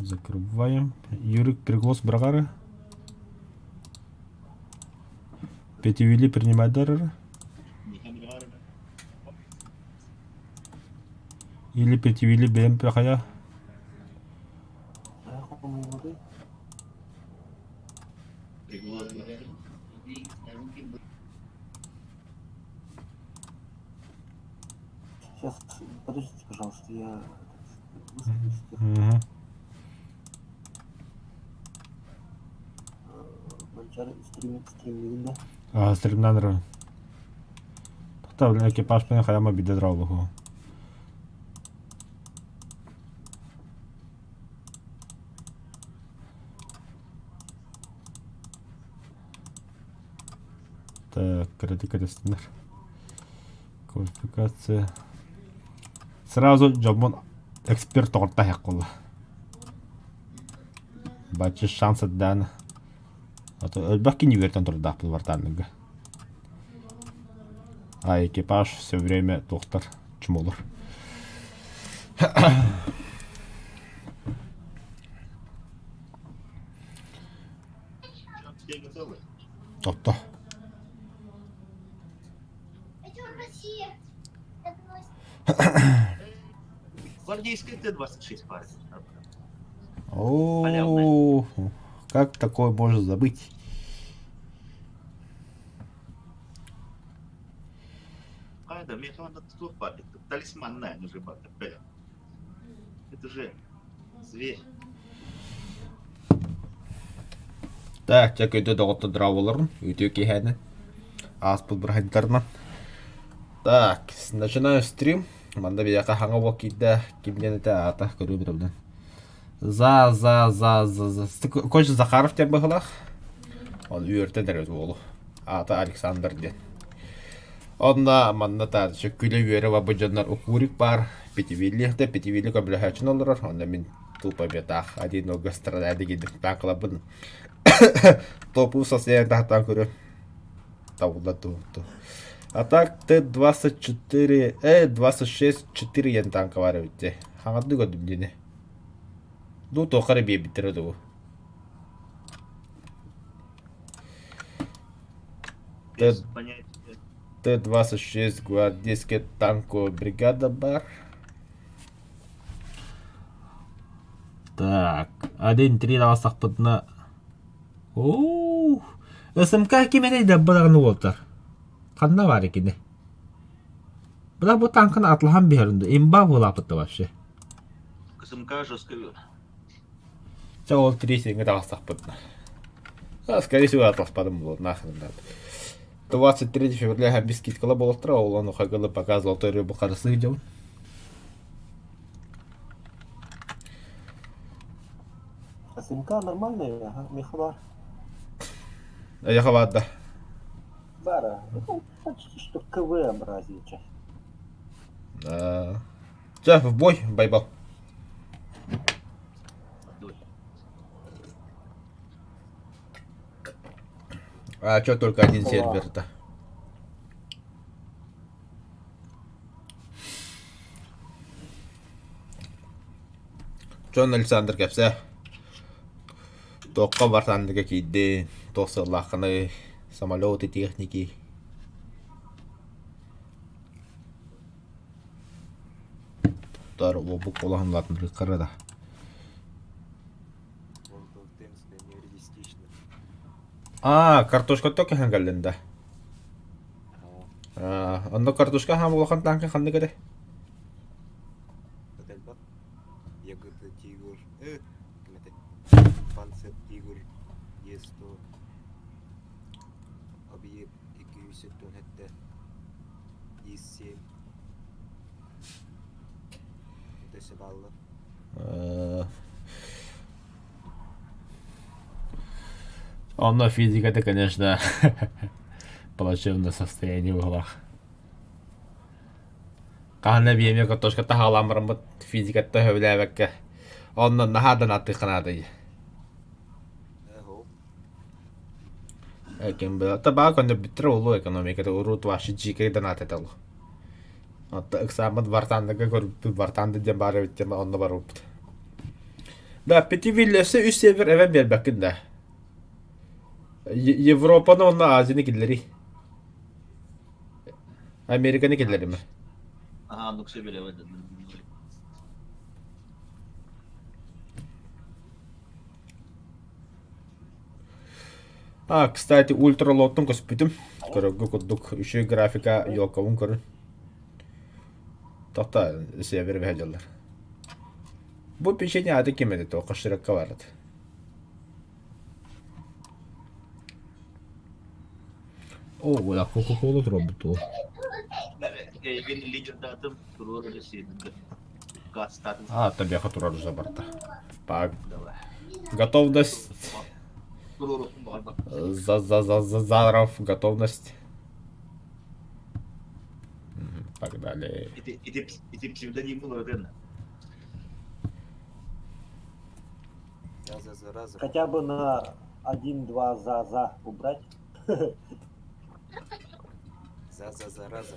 Закрываем. Юрик, приглас брагары. Петивили принимать дарары. Или Петивили бем пехая. Сейчас, подождите, пожалуйста, я... Стриминг, да? Стримнан ры. Тахта экипаж пен хаяма биде дралбуху. Так, критикатистер. Квалификация. Сразу джобон эксперт орта хаккула. Бачы шанс отдан. А то өлбәк не вертан турдах был вартанныга. А экипаж все время доктор чмолор. Тотто. Гвардейская Т-26 парень. О, как такое можно забыть? А, да, мне надо тут парень. Талисман, наверное, уже бата. Это же зверь. Так, чек өйді доғытты дырауылырын, өйті кейхәні. Аспыл бір хайдыларынан. Так, начинаю стрим. Манда бияқа хаңа уақиді кемден әті ата көру бітімден. За. Көші Захаров тен бұғылақ. Он үйерті дәрі болу. Ата Александр ден. Онда манда тадышы күлі үйері вабы жандар укурик бар. Петивилли көмілі хәчін олырыр. Онда мен тупа бетақ. Один оғы страдайды кедім. Таңқылабын. Топу состояние тахтан көрі. Тавылда туғытты. А так Т-24, 26-4 ен танка бар өтте. Хаңады көдім дене. Ду тоқары бей біттірі ду. Т-26 гвардейский танковая бригада бар. Так, 1-3 давасақ бұдына. Ооо, СМК кеменей дәббалағыны олтар. Қанда бар екені. Бұда бұл танкын атлыған бәрінді. Имба бұл апытты башы. СМК жестко. Це ол 3 сенге давасақ бұдына. Скорее всего, атласпадым бұл. Нахрен надо. 23 февраля без скидкала болықтыра, олан ұқағылы показывал той бұл қарысы видео. СМК нормальная, мехвар. Я хавадда. Бара, ну, почти что КВ-образие часть. Че, в бой, байбал. А чё только один сервер-то? Чон Александр кепсе? Тоққа бартандыға кейді. Тоқсылақыны самолеты техники. Тар обук олағын латыныры қырыда. Картошка токе хангалында. Онда картошка хам олақан танка қанды кәді? Ягода тигр, панцир тигр, Е100, объект 210 хәтта, Е7, өтесі баллы. Онда физикада, конечно, плачевное состояние в углах. Қағына бейме картошка тағаламырым бұд физикатта хөвіләбәкке. Ондан нахадан атты қынады. Әкен бұл. Таба көндө біттірі олу экономикада ұрут вашы жекерден атет олу. Отта ұқсамыд вартандыға көріп, вартанды ден бары біттен онда бар өпті. Да, пяти виллесі үс север эвен бербәккін да. Европаны онна Азияны келдері. Американы келдері ме? Ага, ну все били в этот. Кстати, ультралоттың көспітім. Көрігі күддік үші графика елкауын көрін. Тоқта север вәжалар. Бұл пешені ады кемеді то, қышырыққа барады. О, ода Кока-Кола тұрабы то. Ben лидердатым туру ресейді. Газ статус. Табиақа тұрар ұза барда. Пак, Давай. готовность. Туру бар. Заров, готовность. Погнали. И ты псевдоним был роден. Зараза. Хотя бы на 1-2 за убрать. Зараза.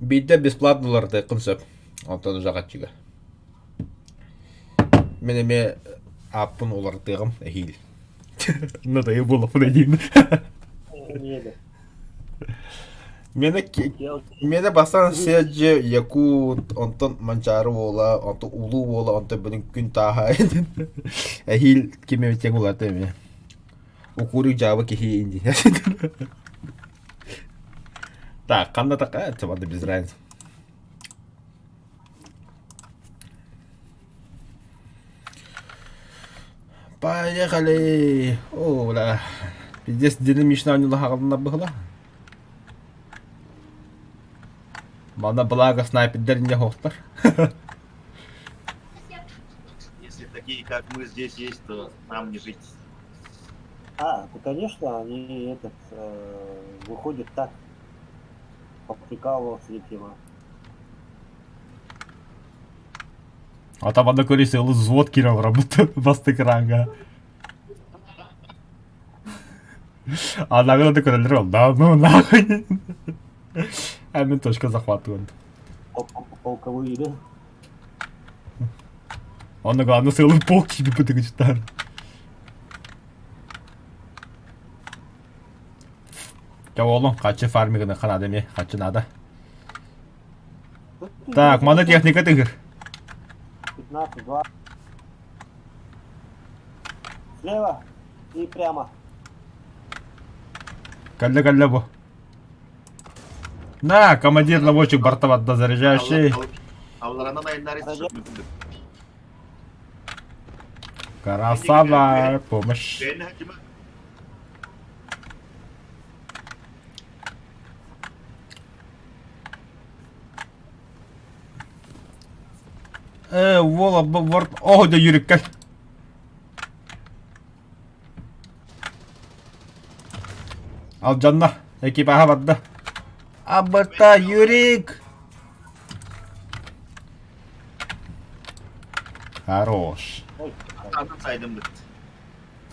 Бейді бесплатныларды қынсып. Антон жағатчыға. Менеме аппын олардығым әхил. Надайы болып дейін. Неде. Мені бастан седже якут, онтон манчары ола, онтон улу ола, онтон бүгін күн таға. Әхил кеме өтен оларды әме. Укурик жабы кехи инди. Так, қанда тақа, тымады без разницы. Поехали! О, бля. Здесь динамично они лагалына бұғыла. Мана благо снайпердерінде хоқтар. Если такие, как мы здесь есть, то нам не жить. То, конечно, они выходят так, поприкалываться, видимо. Атаманда көресе ұлы взвод киров работа бастық ранга. Анағына да көрелер ол. Да, ну нахуй. Әмін точка захватыван. Полковые, да? Оны главное целый полк себе потягачтар. Я олым, қачы фармигіні қанады ме, қачы нада. Так, мана техника тігір. 15-2. Слева и прямо. Кәлі бұ. На, командир наводчик бортоватта заряжающий. Авларана найындар Красава, помощь. Вола, борт. О, да Юрик, как? Алжанна, экипажа ватта. Абата, Юрик. Хорош. Ой, Adam saydım bit.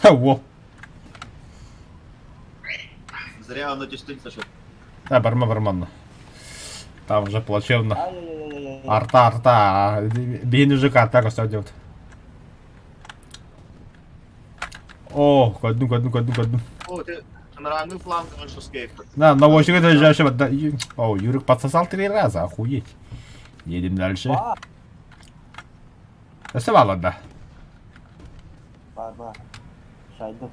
Во. Зря он эту сошел. Барма. Там уже плачевно. ай-яй-яй-яй-яй. Арта. Бейін уже карта көстер делать. О, кәдім. О, ты на рангу флангом что скейп. На, наводчик заряжающий ватта. О, Юрик подсосал 3 раза, охуеть. Едем дальше. Засывал, да. Ладно. Шайду.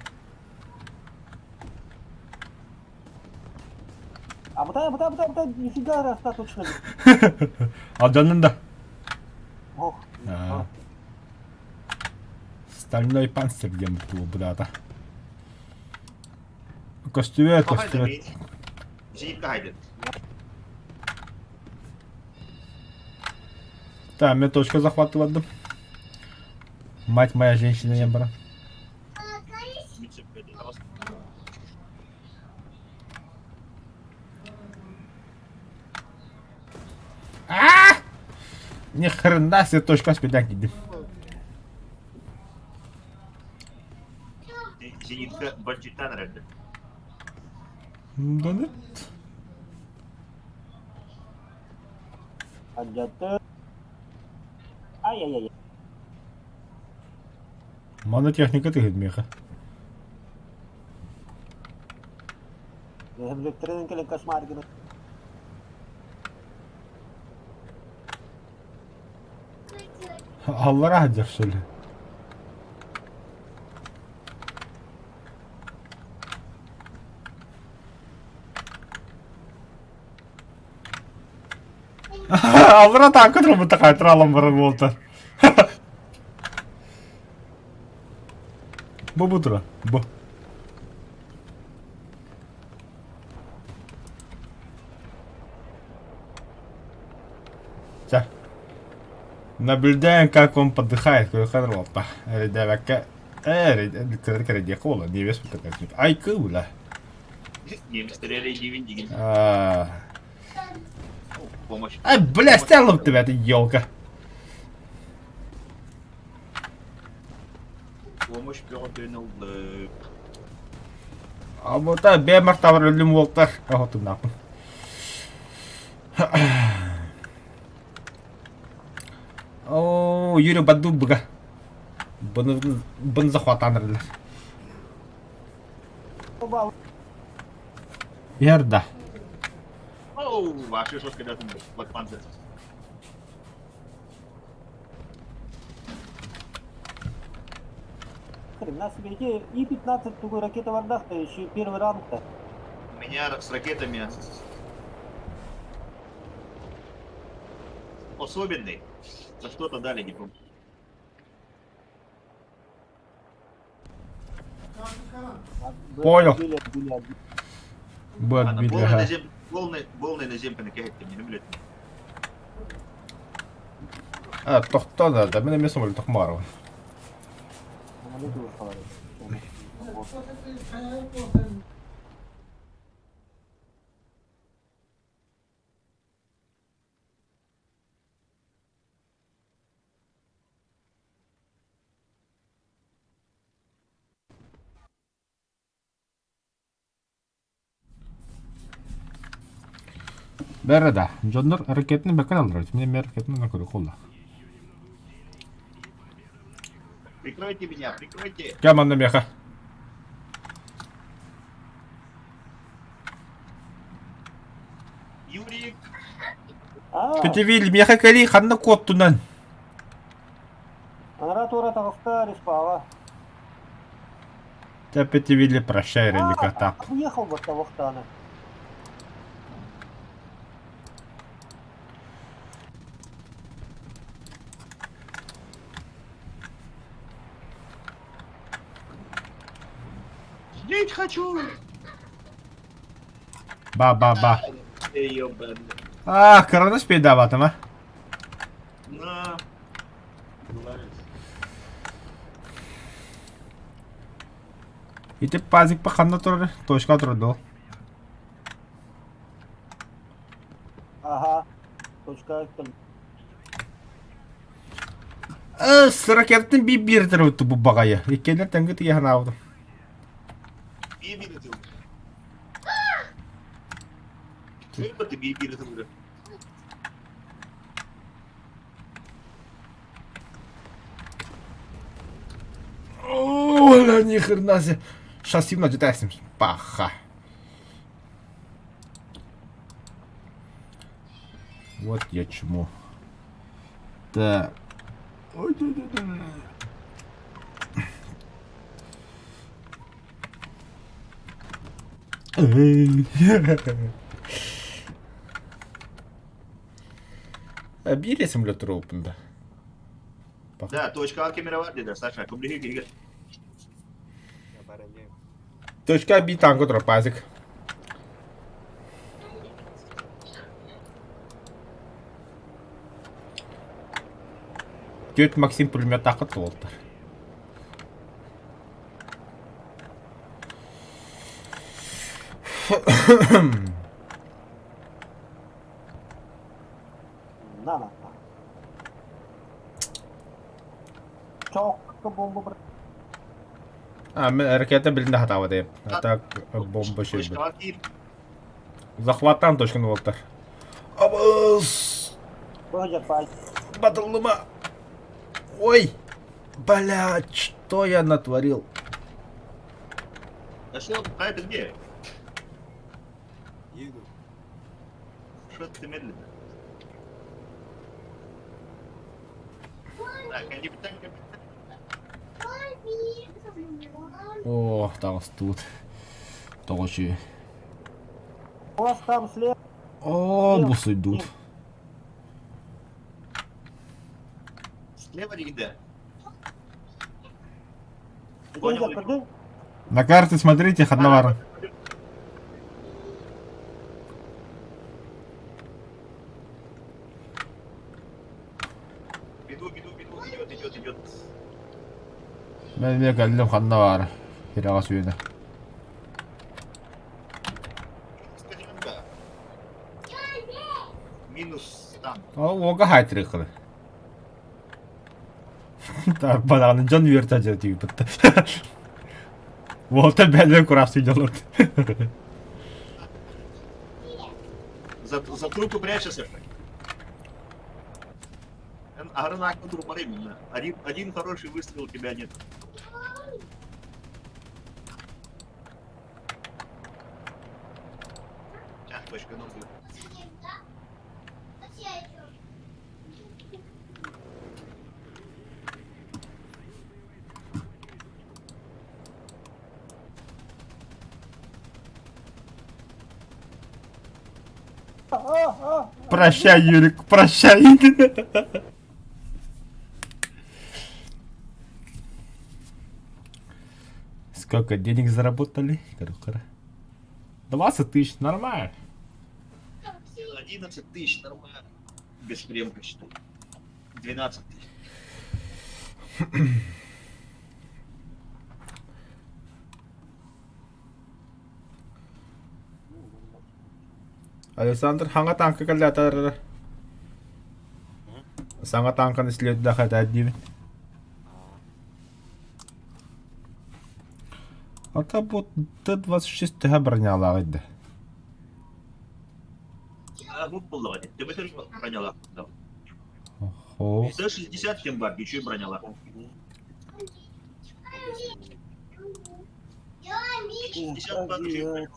Бутай, нифига достаточно. Алжанның да. Ох. Стальной панцирь где-нибудь был, брата. Костюмет. Зенитка хайдет. Да, мне точка захватывала. Мать моя женщина не брат. Ни хрена себе точка спидать не Зенитка бандитан herhalde. Да нет. Отдято. Ай-яй-яй. Мана техника тыгын меха. Землектерин келен кошмар gibi. Allah rahat şöyle. Аллара таnkı durumu takaytır alım barın volta. Bu dura. Bu. Ча. Наблюдаем, как он подыхает, какой хорошо. Ребята, ребята, кола, не вес такая. Ай, кула. Немец стреляли дивин дигин. Помощь. Ай, бля, стяла в тебя эта елка. Помощь пёрдынул. А вот так, бемар тавр ölüm voltar. А вот нахуй. О, Юрий Бадубга. Bunu захватанırlar. Побал. Yerda. Оу, ваши что когда ты блокпанцер. Хрена себе, эти И-15 такой ракета Вардахта, еще первый ранг-то. У меня с ракетами особенный. За что-то дали, не помню. Понял. Отбили. Bu Ладно, отбили, полный ага. назем, полный наземка на кайфе, не люблю. А, тоқтады, да мен емес өлі тоқмару. Самолеты уже говорят. Бәрі да, жондар ракетini бәкін алдырады. Мен ракетini на көрі қолда. Прикройте меня, прикройте. Команда меха. Юрик. Петевил меха кәли қанны коттунан. Анара тура тағыста респаға. Та Петевилі прощай, релика так. Уехал вот того стана. Жить хочу. Ба. Ёбаный. А, коронавирус пейдаватым, а? На. Итеп пазик па қанна тұрды, точка тұрды ол. Ага. Точка. С ракеттің бей бердір өтті бұл бағайы. Еккелер тәңгі тіге хана аудым. Бибир ты. Сколько ты бибир ты уже? Оля, ни хрена себе. Шасси на детайсим. Паха. Вот я чему. Так. Ой, да. Bir resim lötürü opunda. Да, точка Алкемера Вардида, Саша, кублиги гига. Обороняем. Точка bir tango тропазик. Тёт Максим пулемет тақыт олды. На. Çok bomba bırak. Men hareketi bilinde hata deyip. Hatta bomba şey. Точка Алким. Захваттан точканы болттар. Абыз! Бöcek bay. Батылдыма! Ой! Блядь! Что я натворил? А что, а ты где? Еду. Что ты медленно? Так, капитан, капитан. О, там тут. Толочи. У вас там слева. О, бусы идут. Слева или где? Понял. Куди? На карте смотрите, Хаднавар. Идет. Мен кәлдем Хаднавар. Хирага сүйені. Скажи, да. Минус там. О, оға хайтры қылы. Так, балағының жон верта жер түйіп бітті. Волта бәлі құрап сүйділерді. За трупы прячешься. А гранат на труп именно. Один хороший выстрел у тебя нет. Так, точка, ну Прощай, Юрик, прощай. Сколько денег заработали? 20 тысяч, нормально. 11 тысяч, нормально. Без премка считай. 12 тысяч. Александр, ханга танка калятар. Санга танканы след дахат аддим. Ата бу Т-26 тіға броняла айды. А вот было. Ты бы тоже броняла. Да. О, Т-60 тем бар, еще и броняла. 60 бар, еще и броняла.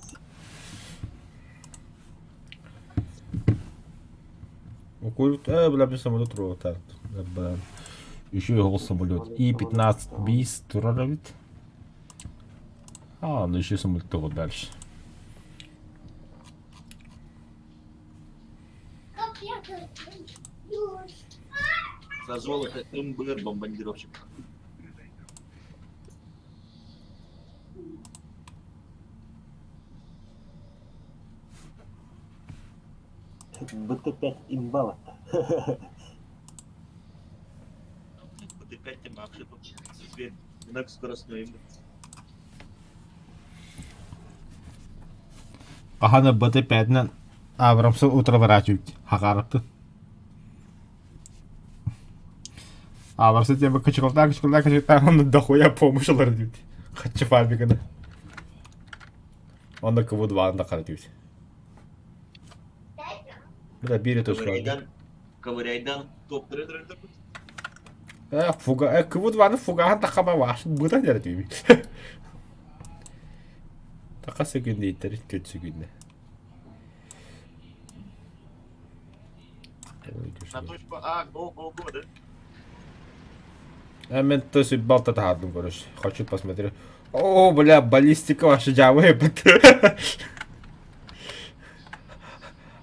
курит, бля, без самолет ротар. Еще и гол самолет. И-15 бис тураровит. А, ну еще самолет того дальше. За золото МБР бомбардировщик. БТ-5 имбала. БТ-5 тем вообще тут теперь много скоростной имб. Ага, БТ-5-нен Абрамсы утраворачивать. Хакарыпты. Абрамсы тема качкалта, он дохуя помощь алар. Хачы фабриканы. Он на КВ-2 анда каратывать. Бля, бери то что. Ковыряйдан топ-трейдер. Фуга, КВ-2-ны фугахан тақама вашын бұдан әртеймей. Тақа секунде иттер, көт секунде. На точку А, го, да? Мен төсі балта тағадым көріш. Хочу посмотреть. О, бля, баллистика ваша жавы ебіт.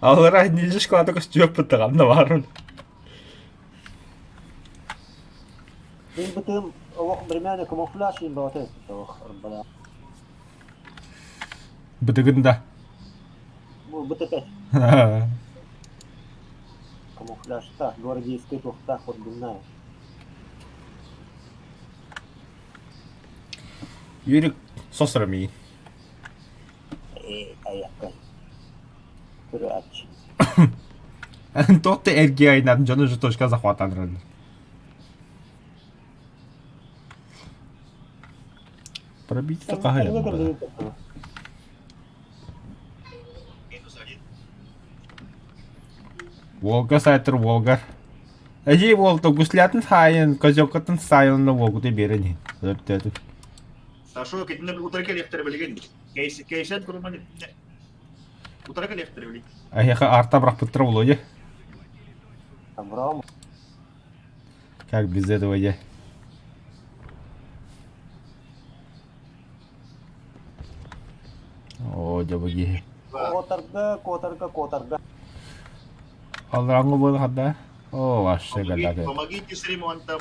Алыра ниже шкладыға стүйіп бұттығанды барын. Им БТ времени камуфляж имбала те. Бля. Бұтығында. БТ-5. Камуфляж та, гвардейский тухта, хоть бинная. Юрик сосрами. Аякай. Курачи. Тот ты эрги айнадың жаны же точка захватанырын. Пробить-то қағай. Минус 1. Волга сайтыр Волгар. Әжей Волта гуслятын сайын, козёкатын сайынны Волгуды берені. Öptü. Сашу, кетіне утары коллектор білген. Кейсен құрман. Утары коллектор білген. Аяқа арта бірақ быттыра болу, е? Абрам. Как без этого, е? О, жабыги. Котарга. Алраңғы болды қанда? О, вообще гадака. Помогите с ремонтом.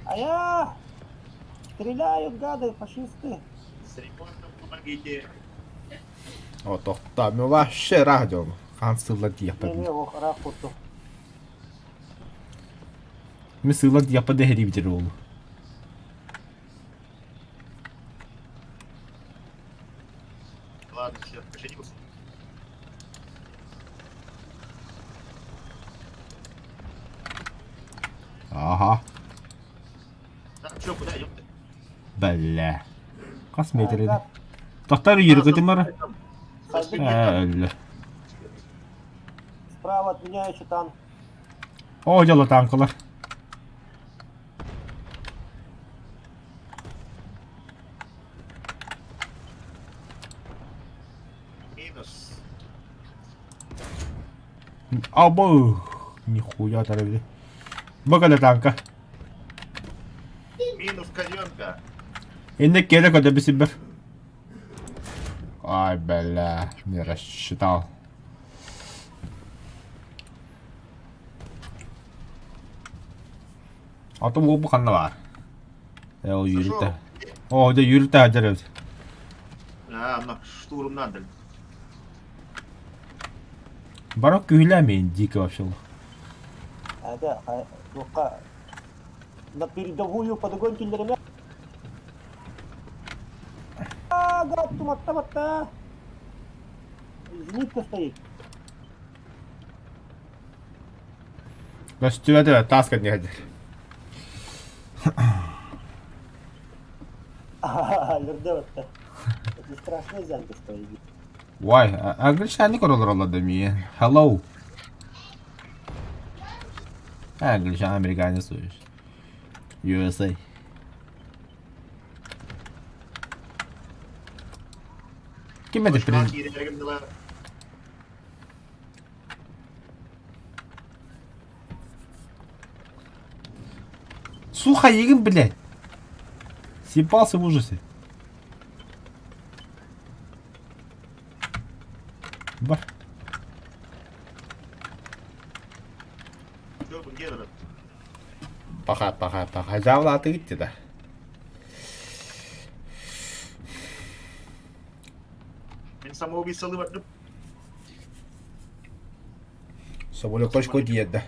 Ая! Стреляют, гады, фашисты. С ремонтом помогите. О, тоқта, мен вообще радиом. Қан сылады япады. Не, ох, рахуту. Мен сылады япады хери бітер олу. Ладно, все, починился. Аха. Так, что, куда идем-то? Бәлі. Қас метр еді. Тоқтар үйір көтім бара? Әлі. Справа от меня еще танк. О, жалы танкылар. Минус. Абы. Нихуя тарабили. Бакада танка. Минус казенка. Енді керек өте бісі бір. Ай, бәлі. Не рассчитал. Аты ол бұқанна бар. Ол үйірді. О, да үйірді әдір өте. А, на штурм надо. Барок күйләмейін, дикі вообще. Это, ну-ка, на передовую подогоньте ребят. Гад, туматта. Зенитка стоит. Көстіп әді, таскат не әдір. Лердеватта. Это страшная зянка стоит. Вай, англишани королар олады мен. Hello. Англишан американец өйш. USA. Кем әді президент? Суха егін, блядь. Съебался в ужасе. Бар. Паха. Жавла аты кетті да. Мен самоубийцалы бардым. Соболек точку деді.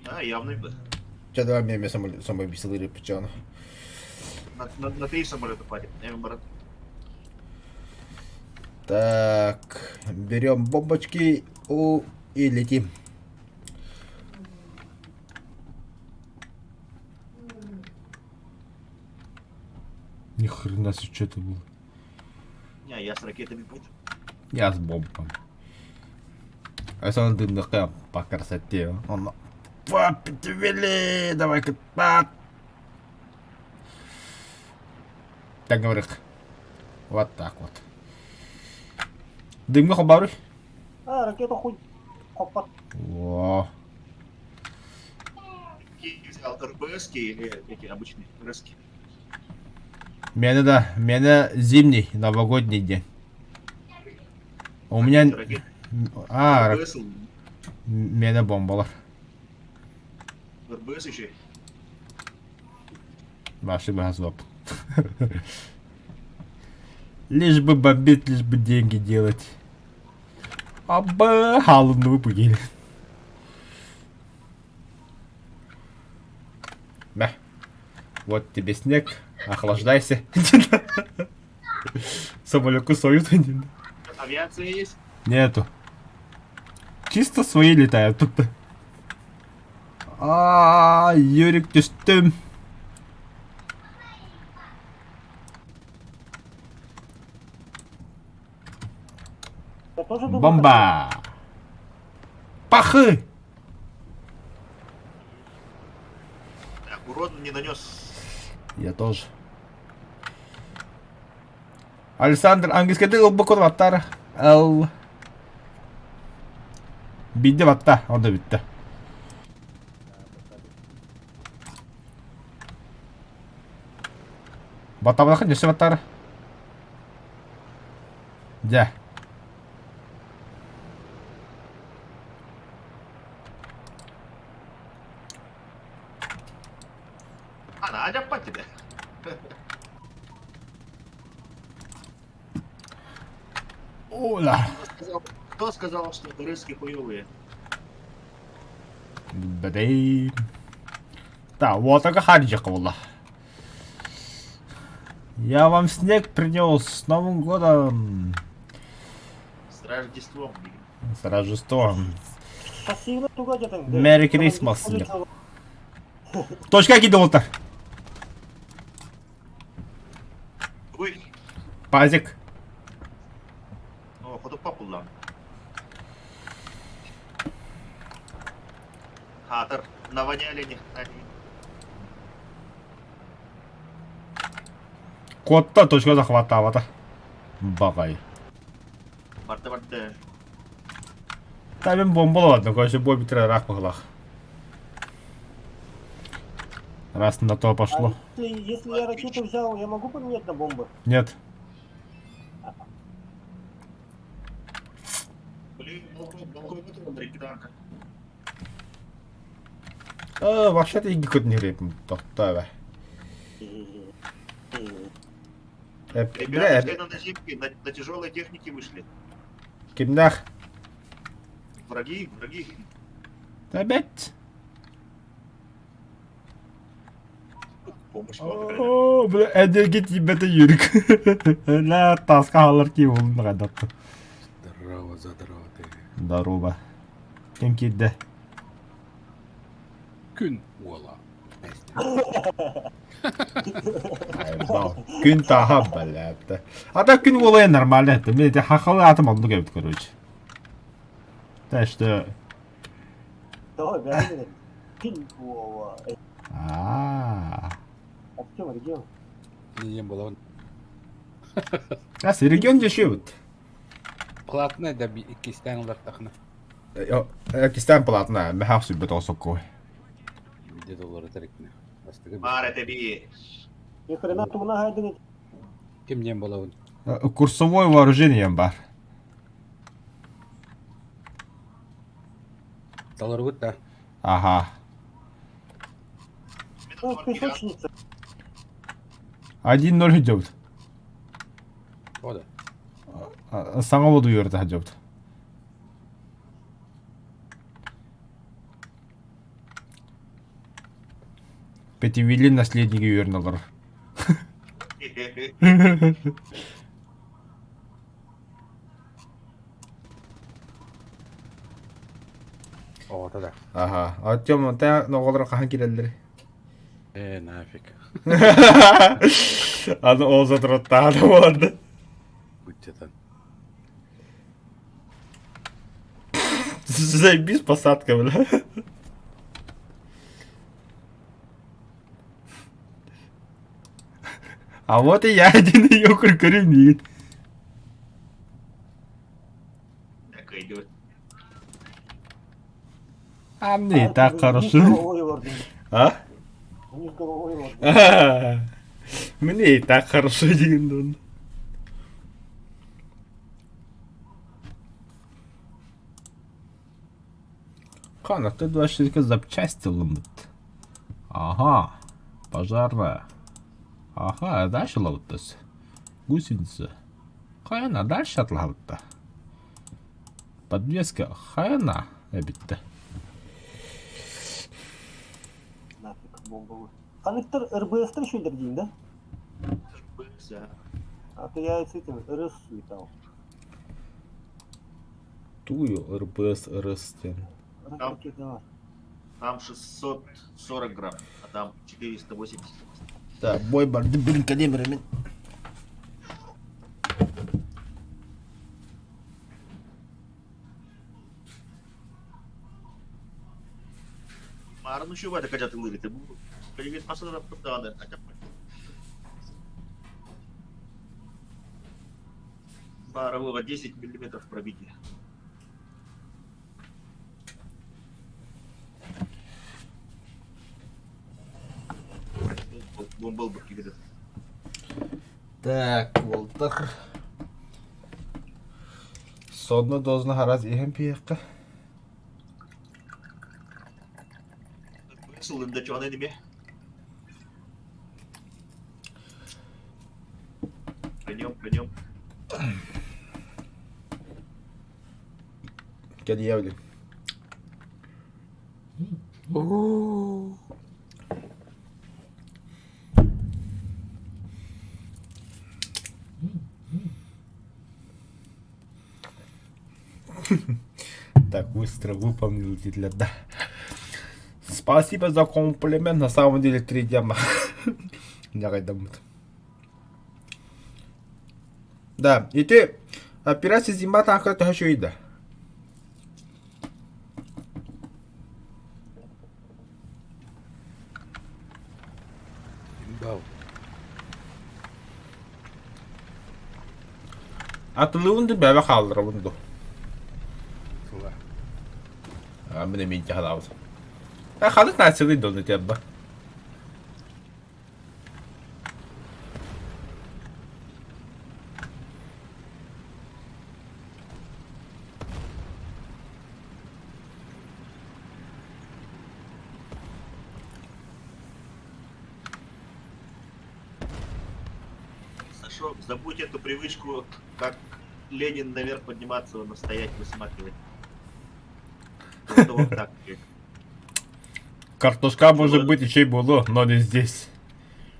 А, явный был. Жадыва мен самоубийцалы репечаны. На 3 самолета падает. Брат. Так, берем бомбочки и летим. Ни хрена себе, что это было. Не, я с ракетами буду. Я с бомбом. А сон дымдыққа по красоте. Он папитвели, давай-ка пап. Так говорит. Вот так вот. Дымға қобару. Ракета хуй. Хоппа. О. Взял РБСки или эти обычные РСки. Мені зимний, новогодний день. У меня... РБС, Мені бомбалар. РБС еще. Ваши бы газоп. Лишь бы бомбить, лишь бы деньги делать. Аба, халуны выпугили. Да. Вот тебе снег, охлаждайся. Самолётку соют. Авиация есть? Нету. Чисто свои летают тут. Юрик, ты что? Я тоже думаю, Бомба! Пахы! Так, урон не нанес. Я тоже. Александр, английский ылбы код ваттар. Ал. Бидде ватта, он да битті. Батта бақын, несі ваттар? Да. Она, Аня, по тебе. Оля. Кто сказал, что турецкие хуевые? Блин. Да, вот такая хаджика, wallah. Я вам снег принес с Новым годом. С Рождеством, блин. С Рождеством. Пассивно туга жатаң. Merry Christmas, деп. Точка келді отыр. Ой, Пазик. ну, ходу папулам. Хатер, навоняли них, они. Котта точка захватавата. Багай. Барда-барда. Та мен бомбалаватым, короче, бой бітірі рақ бағылақ. Раз на то пошло. Если я ракету взял, я могу поменять на бомбы? Нет. Блин, балкон патрон, рекиданка. Вообще-то иги көт не рейпім. Тоқтавы. Ребята, Бля, на зипке, на тяжелой технике вышли. кимнах. Враги. Опять. Помощь. О, бля, әдерге тибеті юрік. Ля, тасқа алыр ки олын қадатты. Здорово, задрот. Здорово. Кем келді? Күн уола. Күн таға бәләтті. Ата күн олай нормально әтті. Мен де хақалы атым алды кәбіт, короче. Да, что... Давай, бәрі. Пинкова. А Актер, регион. Не было. Аз регион дешевет. Платная да кистен лартахна. Кистан платна, мәхақ сүббет осыққой. $50 тарикне. Маре тебе. Ни хрена тугна хайдың. Ким не было. Курсовой вооружением бар. Таларгут да. Ага. Ну, песочница. 1-0 идет. Ода. Саңа воду үйерді идет. Петивилин наследники үйерін О, да. Ага. Артем, та ноғалар қахан келелдер? Нафиг. Аны олза тұратты ады болады. Будьте-то. Заебись посадка, бля. А вот и я один ее куркурю не. Так идет. А мне и так хорошо. А? Вниз головой лорд. Мне и так хорошо, Диндон. Хана, ты 24 запчасти ломит. Ага, пожарная. Ага, дальше ловитесь. Гусеница. Хайна, дальше отлавит-то. Подвеска. Хайна, эбитте. Нафиг, бомбовый. Коннектор РБС-тер шүйдер дейін, да? Да. А то я с этим РС летал. Тую РПС РСТ. Ракеты бар. Там 640 грамм, а там 480. Да, бой бар, блин, калибрами. Марну şu var da kaçatı liri. Bu kalibret masada da da. Бара Вова 10 миллиметров пробития. Бомбалбург где-то. Так, Волтер. Сонно должна гараз иhem пиекка. Сылында чоғаны неме? Пойдем. Gel yiyebilirim. Так быстро выполнил для да. Спасибо за комплимент. На самом деле 3 дня. Да, и ты операция зима там как-то еще и да. Имбау. Atılığında bebe kaldır bunu. Сула. Амına minci halavuz. Ya halık nasıl değil dolu tebba. Сашок, забудь эту привычку, как Ленин наверх подниматься, он стоять, высматривать. Это вот так. Картошка может быть еще и было, но не здесь.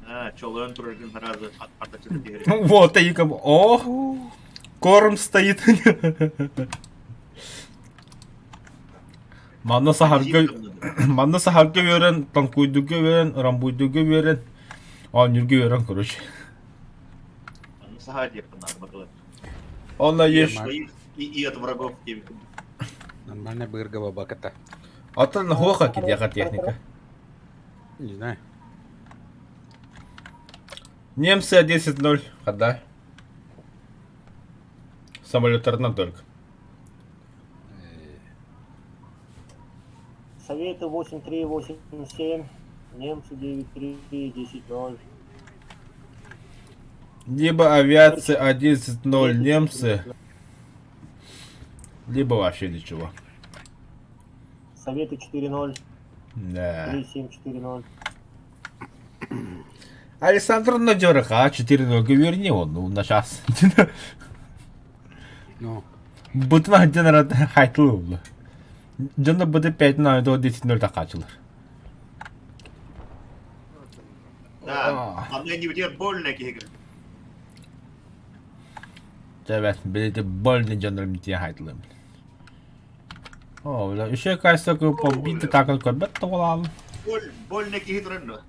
А, чё, Леон прыгнул разу от отсюда. Вот и кому. О, корм стоит. Манна сахарга верен, танкуйдуга верен, рамбуйдуга верен. А нюрге верен, короче. Сагадьев надо было. Онна еш. И от врагов тебе. Нормальная бырга бабаката. Атын хоха кидяка техника. Не знаю. Немцы 10-0. Хода. Самолет одна только. Советы 8-3-8-7. Немцы 9-3, 10-0. Либо авиация 11-0 немцы, либо вообще ничего. Советы 4-0. Да. 3-7-4-0. Александр Надёрха 4-0 верни он, ну на час. Ну, Бутына генерат хайтылы oldu. Жана быды 5-0 до 10-0 такачылар. Да, а мне не удержит больно, Кигр. Evet, belediye больно жанрым тие хайтылы. О, бля, еще кажется, как побиты так как бетта волал. Больно, Кигр, но.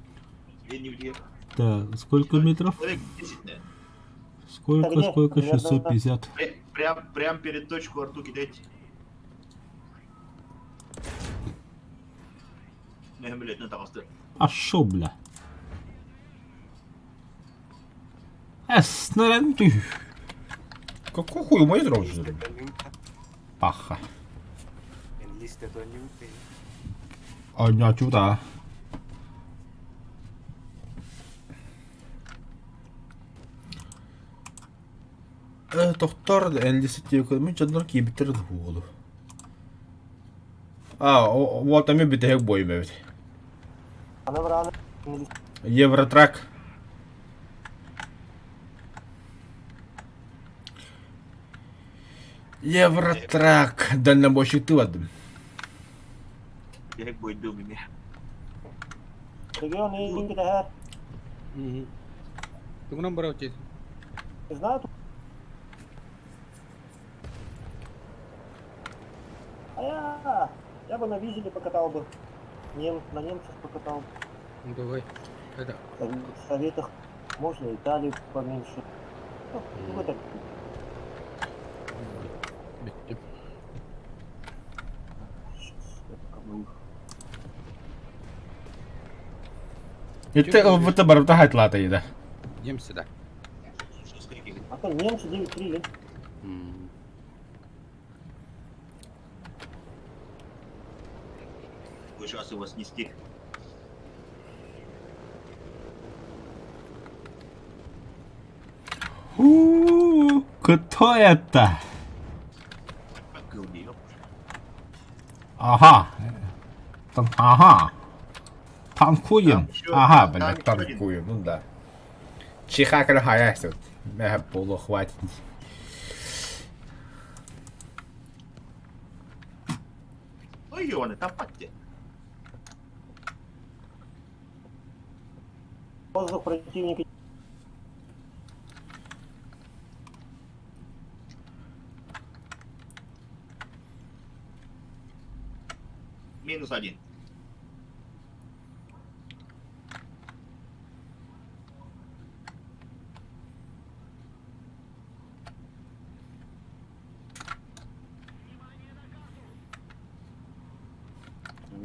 Я не удержу. Так, сколько метров? Человек 10, наверное. Сколько? 650. Прям перед точку рту кидайте. Не, блядь, на того стоит. А шо, бля? Снаряд ты. Какой хуй мой дрожжи? Паха. А не чудо. Тоқтар энлисти көмүн жандар кибитер дуулу. Вот ами битек бой мебит. Маневраны. Евротрак. Евротрак. Дальнобойщик ты вадым. Я будет бил меня. Регион инги det här. ту номер учить. Ты знаешь? Я бы на визеле покатал бы. На немцев покатал. Ну давай. Это. В Советах можно Италию поменьше. Ну, это Bitti. Итте ылбыты барыбыта хайтлата еді. Немцы, да. Что с каких? А то немцы 9-3. М. Вы сейчас его снести. Кто это? Как и убьем. Ага. Ага. Танкуем. Там ещё- Ага, там блядь, ещё один. танкуем. Ну да. Чихакали хаясят. Полу хватит. Ой, Ионы, там патте. Воздух противника. -1.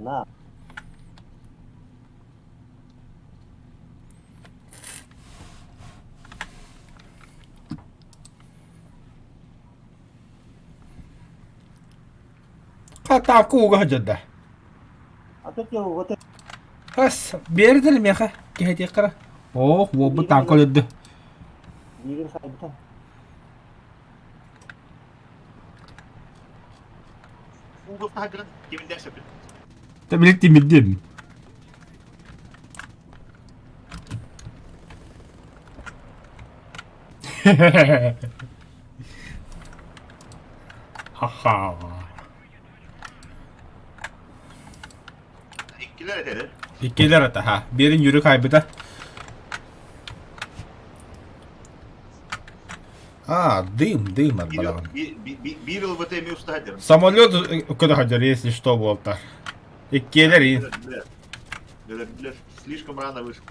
На. Атакуга жада. А то тебе вот это Хас, бердил меха. Кихати кара. Ох, вобу танколеды. вирус айбыта. Угол тагран. Кемендяшев. Табилет тимиддим. Ага. İkiler eder. İkiler ata ha. Birin yürü kaybıda. А, дым от балагана. Бирил в этой мюстадер. Самолет куда ходил, если что, Волта. И келлер, и... Слишком рано вышел.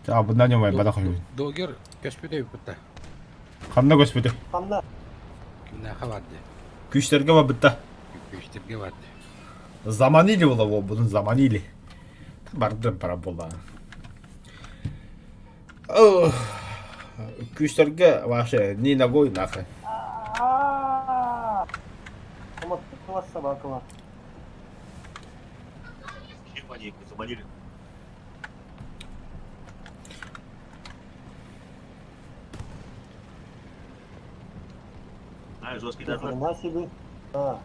А, на нем вода ходит. Догер көспөдөй бутта. Қанда көспеді. Қанда. Кимнаха барды. Күштерге ба бітті. Көчтөргө барды. Заманили ола ол, бұның заманили. Барды пара болда. Күштерге вообще не ногой нахрен. Вот у вас собака была. Чем они их заманили? А, жесткий Ни дозор. хрена себе. А.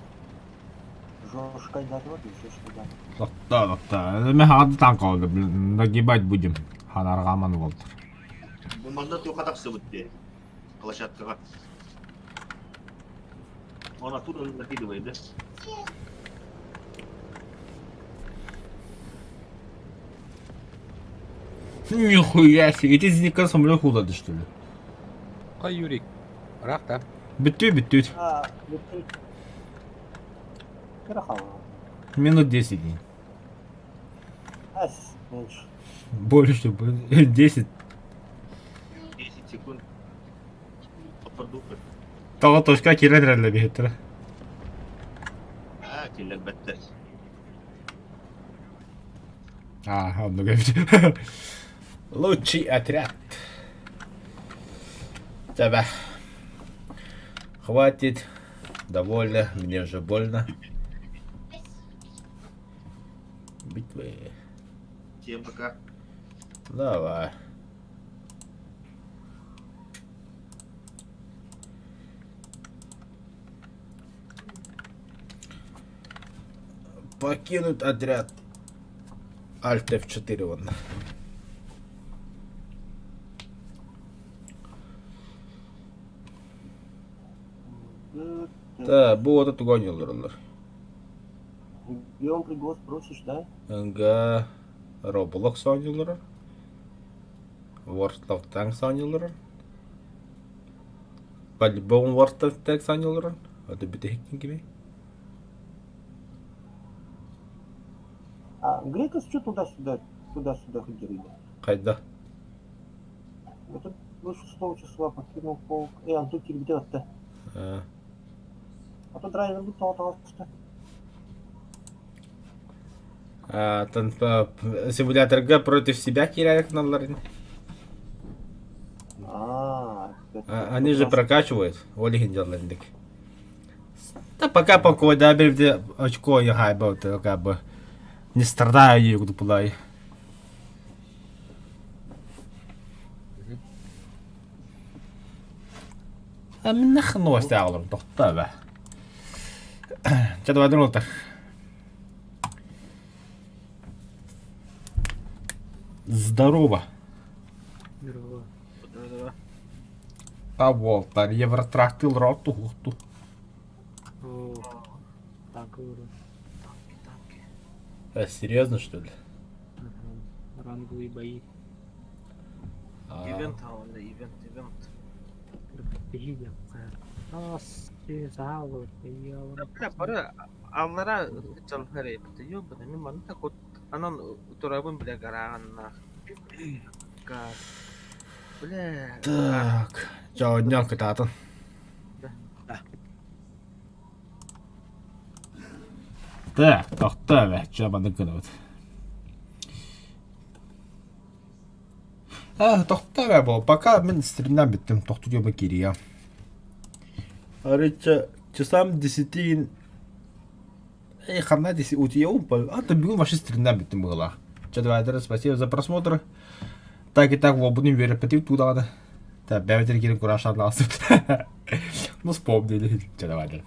Жёсткий дозор, еще что-то. Тоқта. Мен хағады танк алды. Нагибать будем. Ханарға аман болды. Бумагда тухатаксы бутте. Площадкага. Он оттуда накидывает, да? Нихуя себе. Эти из них самолет худады, что ли? Кай Юрик. Рахта. Бітті. А, летит. Перехал. Минут 10 дней. Ась, меньше. Больше, 10. 10 секунд. Попаду. Тағы точка керен рәлі бейттірі. А, телек бәттер. А, он говорит. Лучший отряд. Тебя. Хватит. Довольно. Мне уже больно. Битвы. Всем пока. Давай. Покинуть отряд. Alt F4 вон. Да, bu oda tugan yollarlar. Бьем пригоз, просишь, да? Anga Roblox oynuyorlar. World of Tanks oynuyorlar. По-любому World of Tanks oynuyorlar. Hadi bir de hacking gibi. А, Грекос что туда-сюда ходили? Kayda. Это 6 числа покинул полк. Антон где-то. Ha. А то драйвер был толкался. Симуляторга против себя киряк наларын. А, Они же прокачивают. Олегин деландик. Да пока покой, да, бери очко я хайба, как бы не страдаю ее дуплай. А мне нахну оставил, тохтава. Что-то подумал так. Здорово. Здорово. А Волтер, Евротрактил роту хухту. О, танковый урон. А, серьезно, что ли? Ага. Ранговые бои. Ивент алынды, ивент. Видим. Нас сало, Бля, бары аллара жал харе бите ю бите мен ман такут анан турабын бля гаранна. Гар. Бля. Так, чао, днем кататон. Так, тохтава, что банда кынывыт. Тохтава бол, пока мен стримнан биттим, тохтугема кирия. Арыча, часам 10... Хамна 10 утия упал, а то бегу ваши стримнан биттим была. Чадвайдер, спасибо за просмотр. Так и так, будем верить туда. Да, бявитер кирин кураж отнался. Ну, вспомнили, чадвайдер.